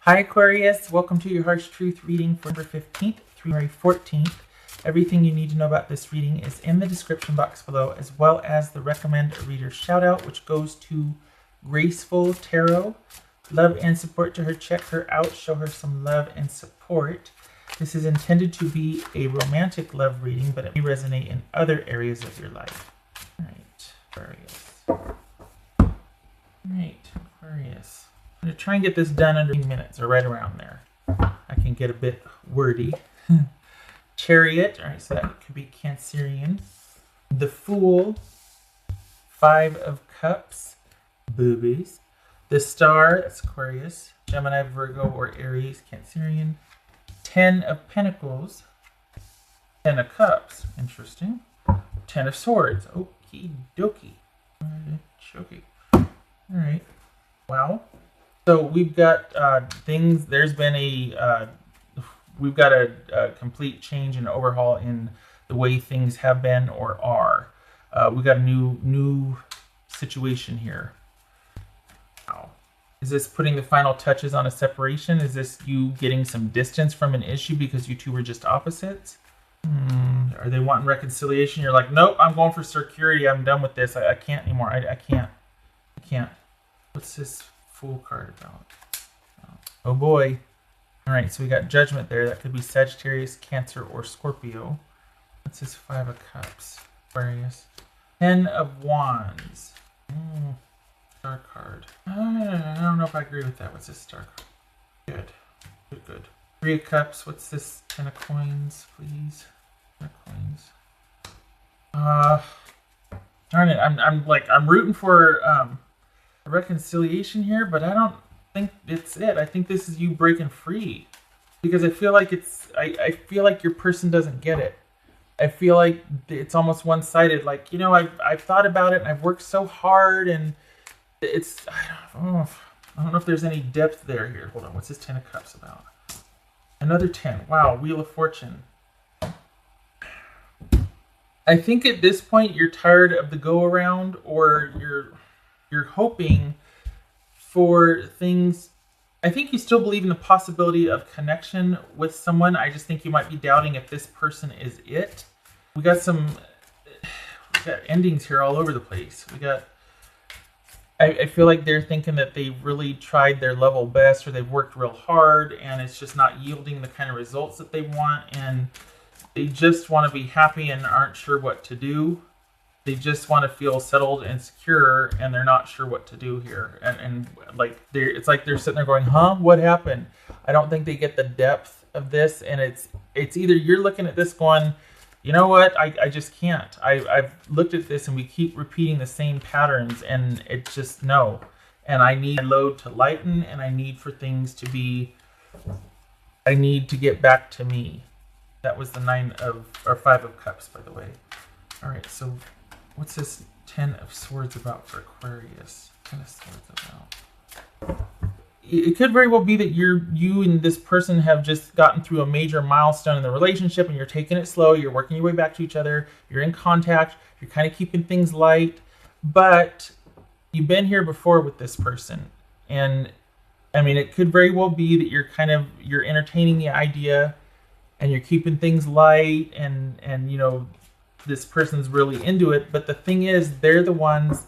Hi Aquarius, welcome to your Harsh Truth reading for November 15th through February 14th. Everything you need to know about this reading is in the description box below, as well as the recommend a reader shout out, which goes to Graceful Tarot. Love and support to her. Check her out, show her some love and support. This is intended to be a romantic love reading, but it may resonate in other areas of your life. Alright, Aquarius. Alright, Aquarius. I'm going to try and get this done under 15 minutes, or right around there. I can get a bit wordy. Chariot, all right, so that could be Cancerian. The Fool, 5 of Cups, boobies. The Star, that's Aquarius, Gemini, Virgo, or Aries, Cancerian. 10 of Pentacles, 10 of Cups, interesting. 10 of Swords, okie dokie. Choky. All right, wow. So we've got things, there's been we've got a complete change and overhaul in the way things have been or are. We've got a new situation here. Wow. Is this putting the final touches on a separation? Is this you getting some distance from an issue because you two were just opposites? Are they wanting reconciliation? You're like, nope, I'm going for security. I'm done with this. I can't anymore. I can't. What's this Fool card about? Oh boy. All right, so we got Judgment there. That could be Sagittarius, Cancer, or Scorpio. What's this 5 of Cups? Aquarius. 10 of Wands. Star card. I don't know if I agree with that. What's this Star card? Good. 3 of Cups. What's this 10 of Coins, please? 10 of Coins. Darn it. I'm rooting for reconciliation here, but I don't think it's it. I think this is you breaking free, because I feel like I feel like your person doesn't get it. I feel like it's almost one-sided. Like, you know, I've thought about it and I've worked so hard, and it's I don't know if there's any depth there here. Hold on, what's this 10 of Cups about? Another 10. Wow, Wheel of Fortune. I think at this point you're tired of the go-around, or you're hoping for things. I think you still believe in the possibility of connection with someone. I just think you might be doubting if this person is it. We got endings here all over the place. I feel like they're thinking that they really tried their level best, or they've worked real hard, and it's just not yielding the kind of results that they want, and they just want to be happy and aren't sure what to do. They just want to feel settled and secure, and they're not sure what to do here. And like it's like they're sitting there going, huh? What happened? I don't think they get the depth of this. And it's either you're looking at this going, you know what? I just can't. I've looked at this and we keep repeating the same patterns, and it's just no. And I need my load to lighten, and I need for things to be, I need to get back to me. That was the 5 of Cups, by the way. All right, so what's this 10 of Swords about for Aquarius? 10 of Swords about. It could very well be that you and this person have just gotten through a major milestone in the relationship, and you're taking it slow. You're working your way back to each other. You're in contact. You're kind of keeping things light. But you've been here before with this person. And I mean, it could very well be that you're entertaining the idea, and you're keeping things light, and you know, this person's really into it. But the thing is, they're the ones,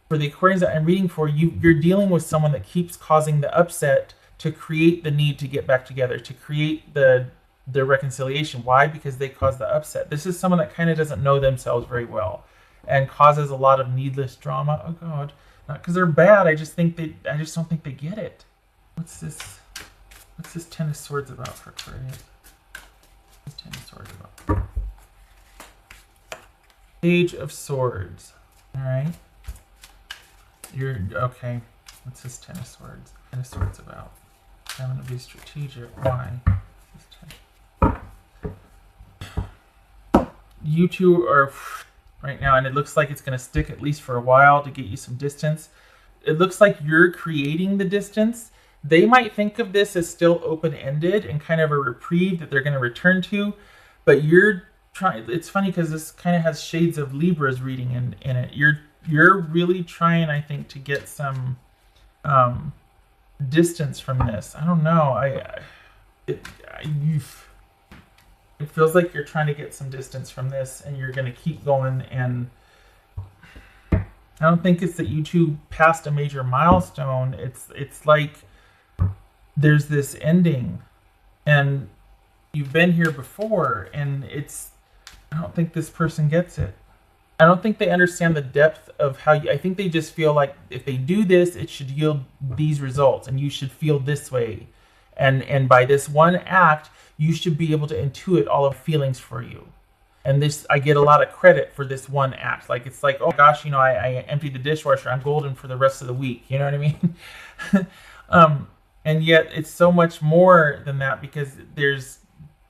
for the Aquarians that I'm reading for, you're dealing with someone that keeps causing the upset to create the need to get back together, to create the reconciliation. Why? Because they cause the upset. This is someone that kind of doesn't know themselves very well and causes a lot of needless drama. Oh God, not because they're bad. I just don't think they get it. What's this 10 of Swords about for Aquarius? What's 10 of Swords about? Page of Swords. All right. You're okay. What's this 10 of Swords? 10 of Swords about? I'm going to be strategic. Why? You two are right now, and it looks like it's going to stick at least for a while to get you some distance. It looks like you're creating the distance. They might think of this as still open-ended and kind of a reprieve that they're going to return to, but you're trying. It's funny because this kind of has shades of Libra's reading in it. You're really trying, I think, to get some distance from this. I don't know. It feels like you're trying to get some distance from this, and you're going to keep going. And I don't think it's that you two passed a major milestone. It's like there's this ending, and you've been here before, and I don't think this person gets it. I don't think they understand the depth of how I think they just feel like if they do this, it should yield these results, and you should feel this way. And by this one act, you should be able to intuit all of feelings for you. And this, I get a lot of credit for this one act. Like, it's like, oh gosh, I emptied the dishwasher. I'm golden for the rest of the week. You know what I mean? And yet it's so much more than that, because there's,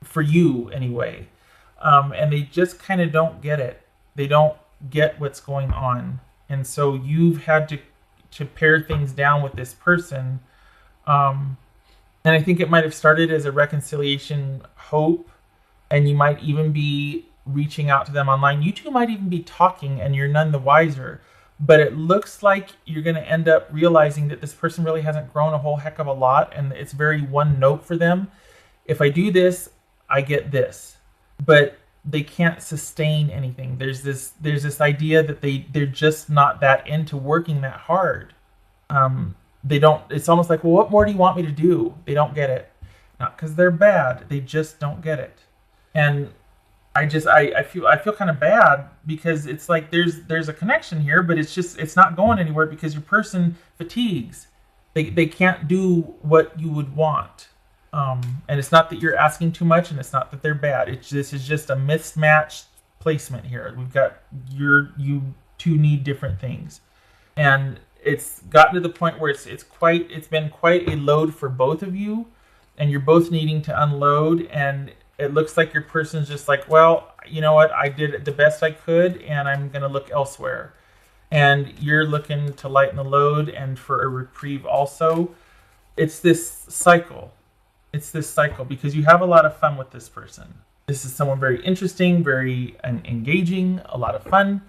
for you anyway. And they just kind of don't get it. They don't get what's going on. And so you've had to pare things down with this person. And I think it might have started as a reconciliation hope, and you might even be reaching out to them online. You two might even be talking, and you're none the wiser. But it looks like you're going to end up realizing that this person really hasn't grown a whole heck of a lot, and it's very one note for them. If I do this, I get this. But they can't sustain anything. There's this idea that they're just not that into working that hard. They don't, it's almost like, well, what more do you want me to do? They don't get it. Not because they're bad. They just don't get it. And I feel kind of bad, because it's like there's a connection here, but it's not going anywhere, because your person fatigues. They can't do what you would want. And it's not that you're asking too much, and it's not that they're bad. This is just a mismatched placement here. We've got you two need different things. And it's gotten to the point where it's been quite a load for both of you, and you're both needing to unload. And it looks like your person's just like, well, you know what, I did the best I could, and I'm going to look elsewhere. And you're looking to lighten the load and for a reprieve also. It's this cycle. Because you have a lot of fun with this person. This is someone very interesting, very engaging, a lot of fun.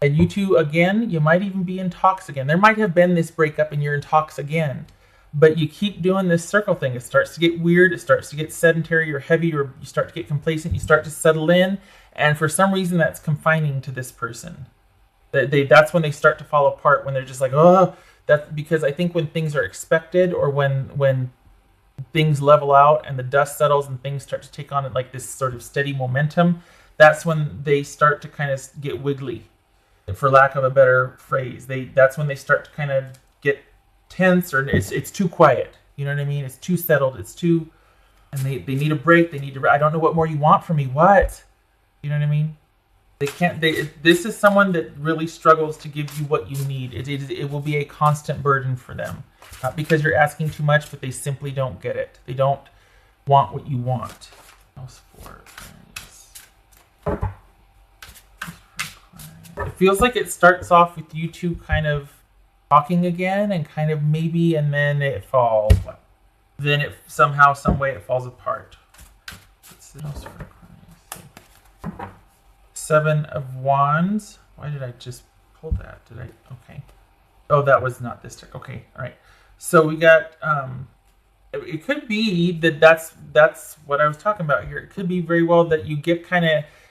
And you two, again, you might even be in talks again. There might have been this breakup and you're in talks again. But you keep doing this circle thing. It starts to get weird. It starts to get sedentary or heavy, or you start to get complacent. You start to settle in. And for some reason, that's confining to this person. That's when they start to fall apart, when they're just like, oh, that's because I think when things are expected, or when things level out and the dust settles and things start to take on like this sort of steady momentum, that's when they start to kind of get wiggly, for lack of a better phrase. That's when they start to kind of get tense, or it's too quiet. You know what I mean? It's too settled. It's too, and they need a break. They need to. I don't know what more you want from me. What? You know what I mean? They can't. This is someone that really struggles to give you what you need. It will be a constant burden for them. Not because you're asking too much, but they simply don't get it. They don't want what you want. It feels like it starts off with you two kind of talking again, and kind of maybe, and then it falls. Then it somehow, some way, it falls apart. Seven of Wands. Why did I just pull that? Okay. Oh, that was not this deck. Okay, all right. So we got, it could be that's what I was talking about here. It could be very well that you get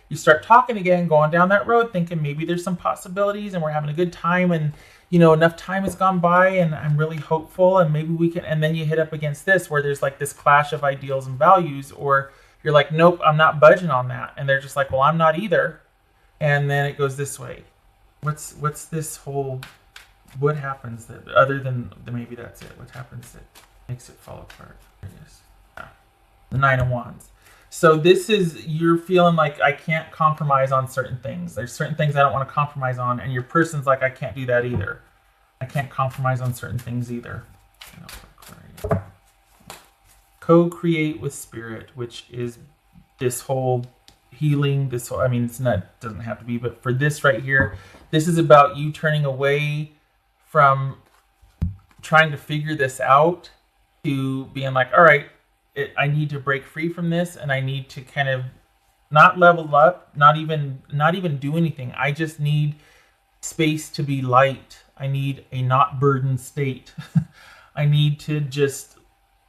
you start talking again, going down that road, thinking maybe there's some possibilities and we're having a good time, and, enough time has gone by and I'm really hopeful, and maybe we can, and then you hit up against this where there's like this clash of ideals and values, or you're like, nope, I'm not budging on that. And they're just like, well, I'm not either. And then it goes this way. What's this whole, what happens that, other than maybe that's it, what happens that makes it fall apart? There it is. The Nine of Wands. So this is, you're feeling like, I can't compromise on certain things. There's certain things I don't want to compromise on, and your person's like, I can't do that either. I can't compromise on certain things either. Co-create with spirit, which is this whole healing, this whole, it's not, doesn't have to be, but for this right here, this is about you turning away from trying to figure this out to being like, all right, I need to break free from this, and I need to kind of not level up, not even do anything. I just need space to be light. I need a not burdened state. I need to just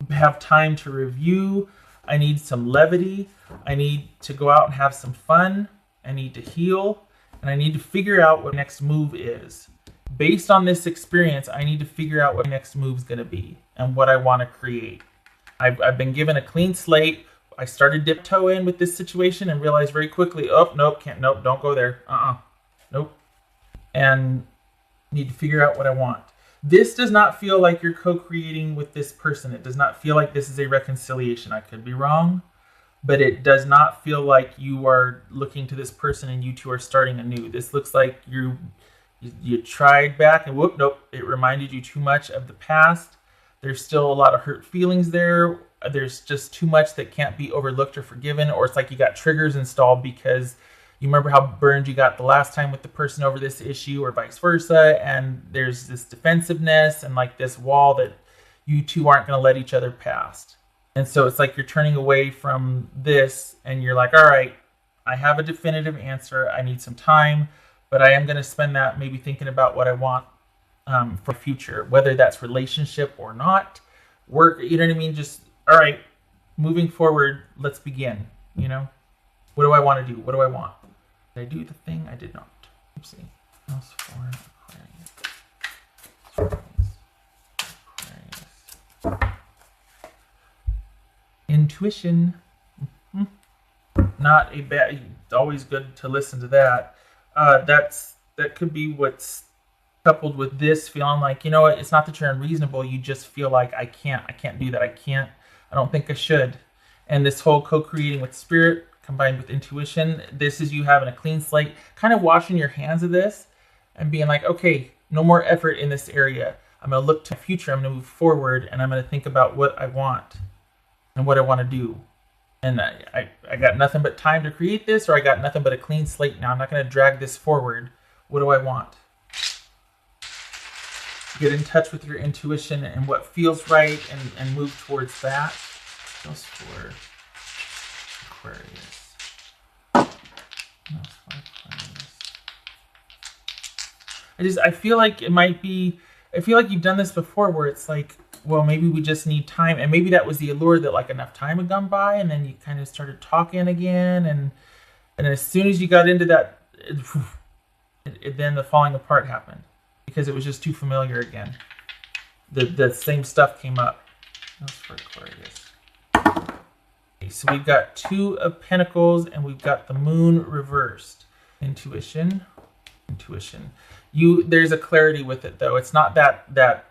have time to review. I need some levity. I need to go out and have some fun. I need to heal. And I need to figure out what next move is. Based on this experience, I need to figure out what next move is going to be and what I want to create. I've been given a clean slate. I started dip toe in with this situation and realized very quickly, oh, nope, can't, nope, don't go there. Nope. And need to figure out what I want. This does not feel like you're co-creating with this person. It does not feel like this is a reconciliation. I could be wrong, but it does not feel like you are looking to this person and you two are starting anew. This looks like you tried back and whoop, nope, it reminded you too much of the past. There's still a lot of hurt feelings there. There's just too much that can't be overlooked or forgiven, or it's like you got triggers installed because you remember how burned you got the last time with the person over this issue or vice versa, and there's this defensiveness and like this wall that you two aren't going to let each other past. And so it's like you're turning away from this and you're like, all right, I have a definitive answer. I need some time, but I am going to spend that maybe thinking about what I want for future, whether that's relationship or not, work, you know what I mean? Just, all right, moving forward, let's begin, you know? What do I want to do? What do I want? Did I do the thing? I did not. Oopsie. Else for Aquarius. Intuition. Not a bad, it's always good to listen to that. That could be what's coupled with this feeling like, you know what, it's not that you're unreasonable, you just feel like I can't do that. I don't think I should. And this whole co-creating with spirit combined with intuition, this is you having a clean slate, kind of washing your hands of this and being like, okay, no more effort in this area. I'm going to look to the future. I'm going to move forward and I'm going to think about what I want and what I want to do. And I got nothing but time to create this, or I got nothing but a clean slate now. I'm not going to drag this forward. What do I want? Get in touch with your intuition and what feels right and move towards that. Else for Aquarius. I feel like it might be, I feel like you've done this before where it's like, well, maybe we just need time. And maybe that was the allure that like enough time had gone by and then you kind of started talking again. And as soon as you got into that, then the falling apart happened because it was just too familiar again. The same stuff came up. That's for Aquarius. Okay, so we've got Two of Pentacles and we've got the Moon reversed. Intuition. There's a clarity with it though. It's not that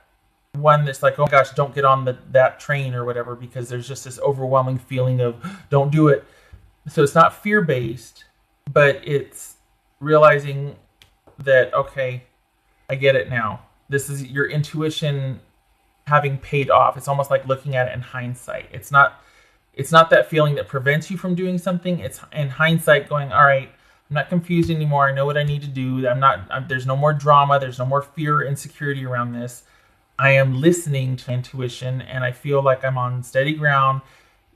one that's like, oh my gosh, don't get on that train or whatever, because there's just this overwhelming feeling of don't do it. So it's not fear-based, but it's realizing that, okay, I get it now. This is your intuition having paid off. It's almost like looking at it in hindsight. It's not that feeling that prevents you from doing something. It's in hindsight going, all right, I'm not confused anymore. I know what I need to do. There's no more drama. There's no more fear or insecurity around this. I am listening to intuition and I feel like I'm on steady ground.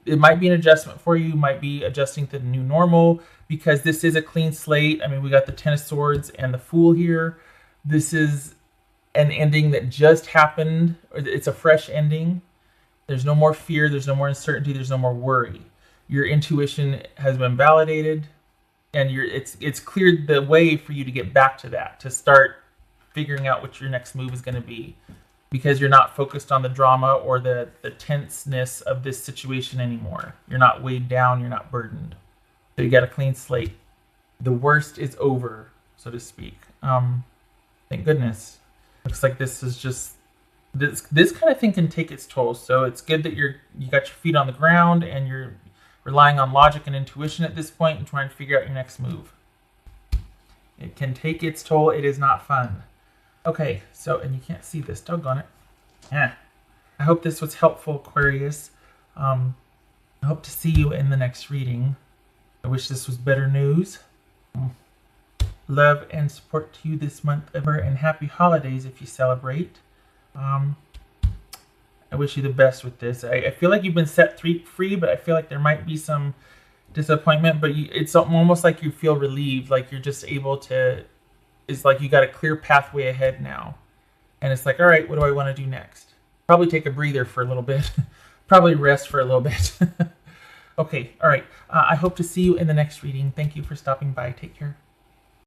It might be an adjustment for you. Might be adjusting to the new normal because this is a clean slate. I mean, we got the Ten of Swords and the Fool here. This is an ending that just happened. It's a fresh ending. There's no more fear. There's no more uncertainty. There's no more worry. Your intuition has been validated and it's cleared the way for you to get back to that, to start figuring out what your next move is going to be. Because you're not focused on the drama or the tenseness of this situation anymore. You're not weighed down. You're not burdened. So you got a clean slate. The worst is over, so to speak. Thank goodness. Looks like this is just... This kind of thing can take its toll. So it's good that you got your feet on the ground and you're relying on logic and intuition at this point and trying to figure out your next move. It can take its toll. It is not fun. Okay, so, and you can't see this, doggone it. Yeah. I hope this was helpful, Aquarius. I hope to see you in the next reading. I wish this was better news. Love and support to you this month ever, and happy holidays if you celebrate. I wish you the best with this. I feel like you've been set free, but I feel like there might be some disappointment, but it's almost like you feel relieved, like you're just able to... It's like you got a clear pathway ahead now. And it's like, all right, what do I want to do next? Probably take a breather for a little bit. Probably rest for a little bit. Okay, all right. I hope to see you in the next reading. Thank you for stopping by. Take care.